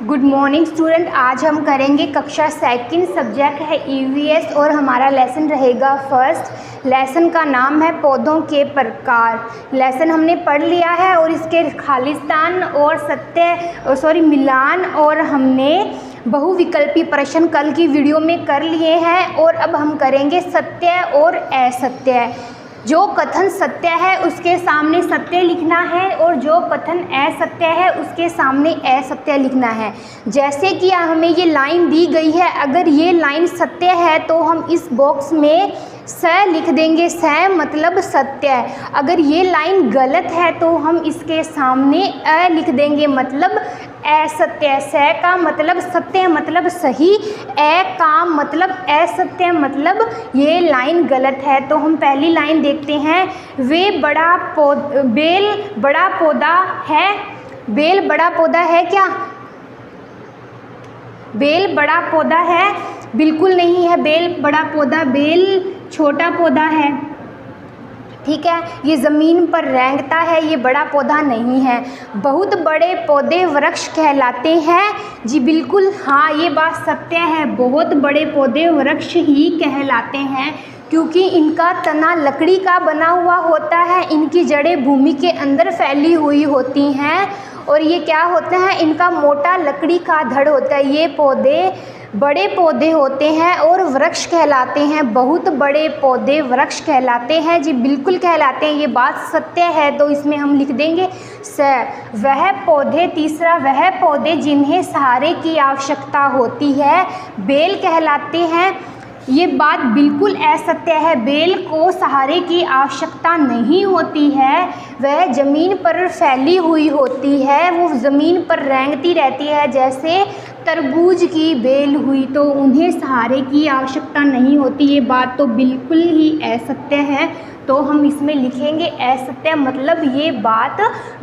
Good morning student. आज हम करेंगे कक्षा सेकंड, सब्जेक्ट है ईवीएस और हमारा लेसन रहेगा फर्स्ट। लेसन का नाम है पौधों के प्रकार। लेसन हमने पढ़ लिया है और इसके खालिस्तान और मिलान और हमने बहुविकल्पी प्रश्न कल की वीडियो में कर लिए हैं। और अब हम करेंगे सत्य और असत्य। जो कथन सत्य है उसके सामने सत्य लिखना है और जो कथन असत्य है उसके सामने असत्य लिखना है। जैसे कि हमें ये लाइन दी गई है, अगर ये लाइन सत्य है तो हम इस बॉक्स में स लिख देंगे, स मतलब सत्य। अगर ये लाइन गलत है तो हम इसके सामने अ लिख देंगे, मतलब असत्य। स का मतलब सत्य मतलब सही, ए का मतलब असत्य मतलब ये लाइन गलत है। तो हम पहली लाइन देखते हैं। बेल बड़ा पौधा है। बेल बड़ा पौधा है क्या? बेल बड़ा पौधा है? बिल्कुल नहीं है बेल बड़ा पौधा, बेल छोटा पौधा है। ठीक है, ये ज़मीन पर रेंगता है, ये बड़ा पौधा नहीं है। बहुत बड़े पौधे वृक्ष कहलाते हैं। जी बिल्कुल हाँ, ये बात सत्य है। बहुत बड़े पौधे वृक्ष ही कहलाते हैं क्योंकि इनका तना लकड़ी का बना हुआ होता है, इनकी जड़ें भूमि के अंदर फैली हुई होती हैं और ये क्या होते हैं, इनका मोटा लकड़ी का धड़ होता है। ये पौधे बड़े पौधे होते हैं और वृक्ष कहलाते हैं। बहुत बड़े पौधे वृक्ष कहलाते हैं। जी बिल्कुल कहलाते हैं, ये बात सत्य है। तो इसमें हम लिख देंगे स। वह पौधे, तीसरा, वह पौधे जिन्हें सहारे की आवश्यकता होती है बेल कहलाते हैं। ये बात बिल्कुल असत्य है। बेल को सहारे की आवश्यकता नहीं होती है, वह ज़मीन पर फैली हुई होती है, वो ज़मीन पर रेंगती रहती है। जैसे तरबूज की बेल हुई तो उन्हें सहारे की आवश्यकता नहीं होती। ये बात तो बिल्कुल ही असत्य है, तो हम इसमें लिखेंगे असत्य, मतलब ये बात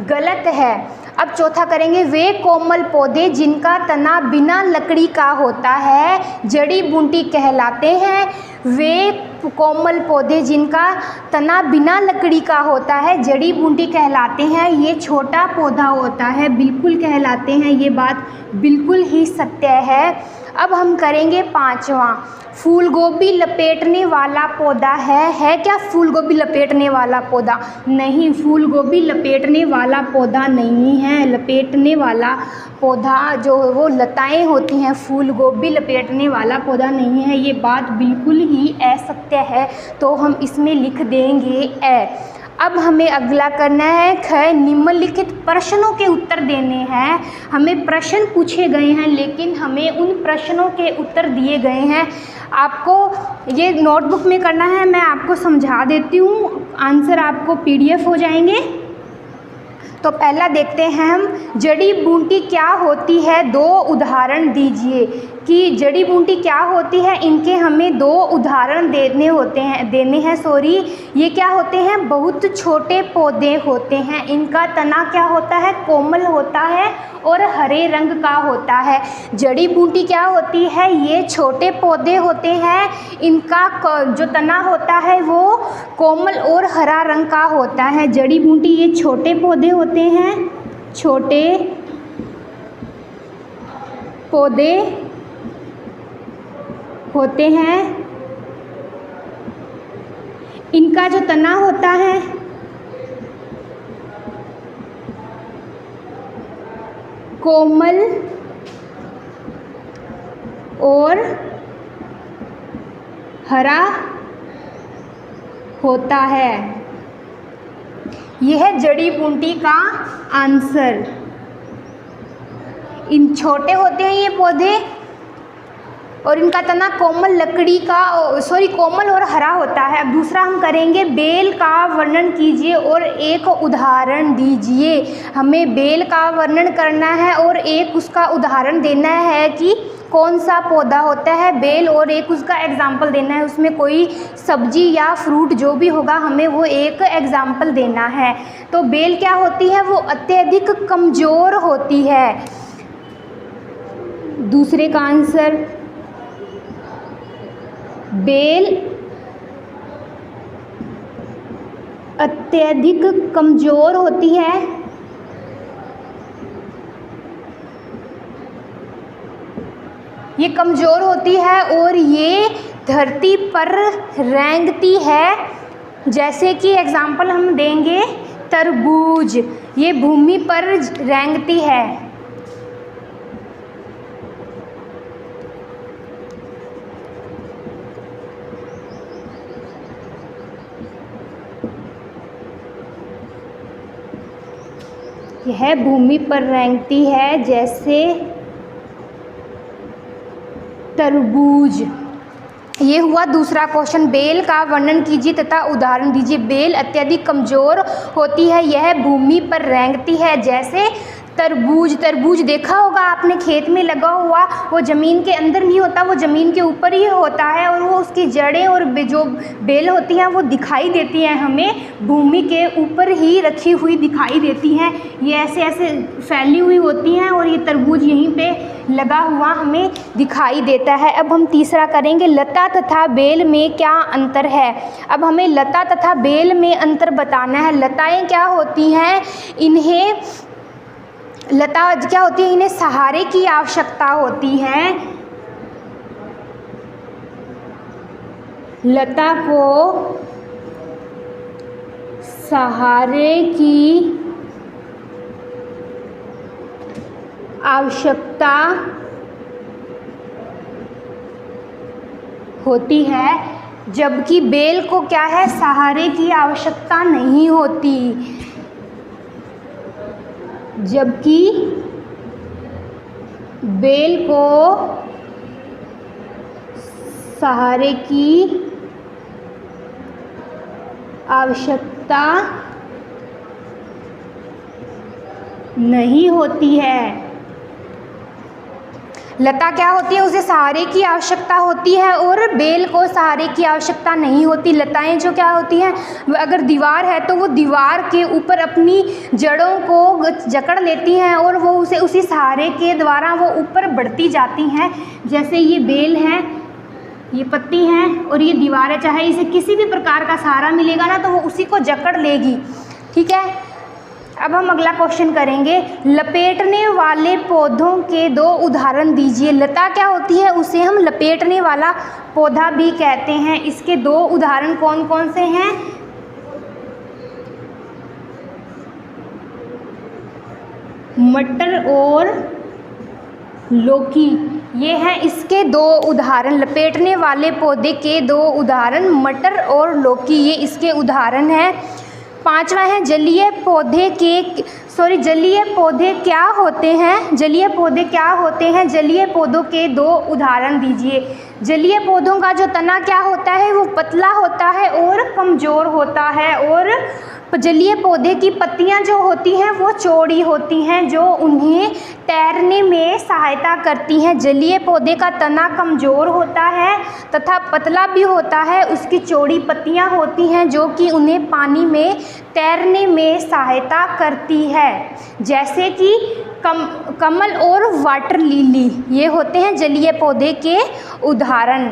गलत है। अब चौथा करेंगे। वे कोमल पौधे जिनका तना बिना लकड़ी का होता है जड़ी बूटी कहलाते हैं। वे कोमल पौधे जिनका तना बिना लकड़ी का होता है जड़ी बूटी कहलाते हैं। ये छोटा पौधा होता है, बिल्कुल कहलाते हैं। ये बात बिल्कुल ही सत्य है। अब हम करेंगे पांचवा। फूल गोभी लपेटने वाला पौधा है क्या फूल गोभी लपेटने वाला पौधा? नहीं, फूल गोभी लपेटने वाला पौधा नहीं है। लपेटने वाला पौधा जो वो लताएं होती हैं, फूल गोभी लपेटने वाला पौधा नहीं है। ये बात बिल्कुल ही असत्य है, तो हम इसमें लिख देंगे ए। अब हमें अगला करना है ख। निम्नलिखित प्रश्नों के उत्तर देने हैं। हमें प्रश्न पूछे गए हैं लेकिन हमें उन प्रश्नों के उत्तर दिए गए हैं। आपको ये नोटबुक में करना है, मैं आपको समझा देती हूँ, आंसर आपको पीडीएफ हो जाएंगे। तो पहला देखते हैं हम, जड़ी बूटी क्या होती है? दो उदाहरण दीजिए कि जड़ी बूटी क्या होती है। इनके हमें दो उदाहरण देने हैं। ये क्या होते हैं? बहुत छोटे पौधे होते हैं। इनका तना क्या होता है? कोमल होता है और हरे रंग का होता है। जड़ी बूटी क्या होती है? ये छोटे पौधे होते हैं। इनका जो तना होता है वो कोमल और हरा रंग का होता है। जड़ी बूटी ये छोटे पौधे होते हैं, छोटे पौधे होते हैं। इनका जो तना होता है कोमल और हरा होता है। यह जड़ी बूटी का आंसर। इन छोटे होते हैं ये पौधे और इनका तना कोमल लकड़ी का कोमल और हरा होता है। अब दूसरा हम करेंगे, बेल का वर्णन कीजिए और एक उदाहरण दीजिए। हमें बेल का वर्णन करना है और एक उसका उदाहरण देना है कि कौन सा पौधा होता है बेल, और एक उसका एग्जाम्पल देना है। उसमें कोई सब्जी या फ्रूट जो भी होगा हमें वो एक एग्जाम्पल देना है। तो बेल क्या होती है? वो अत्यधिक कमज़ोर होती है। दूसरे का आंसर, बेल अत्यधिक कमज़ोर होती है ये कमज़ोर होती है और ये धरती पर रेंगती है। जैसे कि एग्ज़ाम्पल हम देंगे तरबूज, ये भूमि पर रेंगती है। यह भूमि पर रेंगती है, जैसे तरबूज। ये हुआ दूसरा क्वेश्चन। बेल का वर्णन कीजिए तथा उदाहरण दीजिए। बेल अत्यधिक कमज़ोर होती है, यह भूमि पर रेंगती है, जैसे तरबूज। तरबूज देखा होगा आपने, खेत में लगा हुआ, वो ज़मीन के अंदर नहीं होता, वो ज़मीन के ऊपर ही होता है और वो उसकी जड़ें और जो बेल होती हैं वो दिखाई देती हैं हमें, भूमि के ऊपर ही रखी हुई दिखाई देती हैं। ये ऐसे ऐसे फैली हुई होती हैं और ये तरबूज यहीं पे लगा हुआ हमें दिखाई देता है। अब हम तीसरा करेंगे, लता तथा बेल में क्या अंतर है। अब हमें लता तथा बेल में अंतर बताना है। लताएं क्या होती हैं, इन्हें लता क्या होती है, इन्हें सहारे की आवश्यकता होती है। लता को सहारे की आवश्यकता होती है, जबकि बेल को क्या है, सहारे की आवश्यकता नहीं होती। जबकि बेल को सहारे की आवश्यकता नहीं होती है। लता क्या होती है, उसे सहारे की आवश्यकता होती है और बेल को सहारे की आवश्यकता नहीं होती। लताएं जो क्या होती हैं, अगर दीवार है तो वो दीवार के ऊपर अपनी जड़ों को जकड़ लेती हैं और वो उसे उसी सहारे के द्वारा वो ऊपर बढ़ती जाती हैं। जैसे ये बेल है, ये पत्ती हैं और ये दीवार है, चाहे इसे किसी भी प्रकार का सहारा मिलेगा ना तो वो उसी को जकड़ लेगी। ठीक है। अब हम अगला क्वेश्चन करेंगे, लपेटने वाले पौधों के दो उदाहरण दीजिए। लता क्या होती है, उसे हम लपेटने वाला पौधा भी कहते हैं। इसके दो उदाहरण कौन कौन से हैं। मटर और लौकी, ये हैं इसके दो उदाहरण। लपेटने वाले पौधे के दो उदाहरण मटर और लौकी, ये इसके उदाहरण हैं। पांचवा है जलीय पौधे क्या होते हैं। जलीय पौधे क्या होते हैं, जलीय पौधों के दो उदाहरण दीजिए। जलीय पौधों का जो तना क्या होता है, वो पतला होता है और कमज़ोर होता है, और जलीय पौधे की पत्तियां जो होती हैं वो चौड़ी होती हैं, जो उन्हें तैरने में सहायता करती हैं। जलीय पौधे का तना कमज़ोर होता है तथा पतला भी होता है, उसकी चौड़ी पत्तियां होती हैं जो कि उन्हें पानी में तैरने में सहायता करती है। जैसे कि कमल और वाटर लिली, ये होते हैं जलीय पौधे के उदाहरण।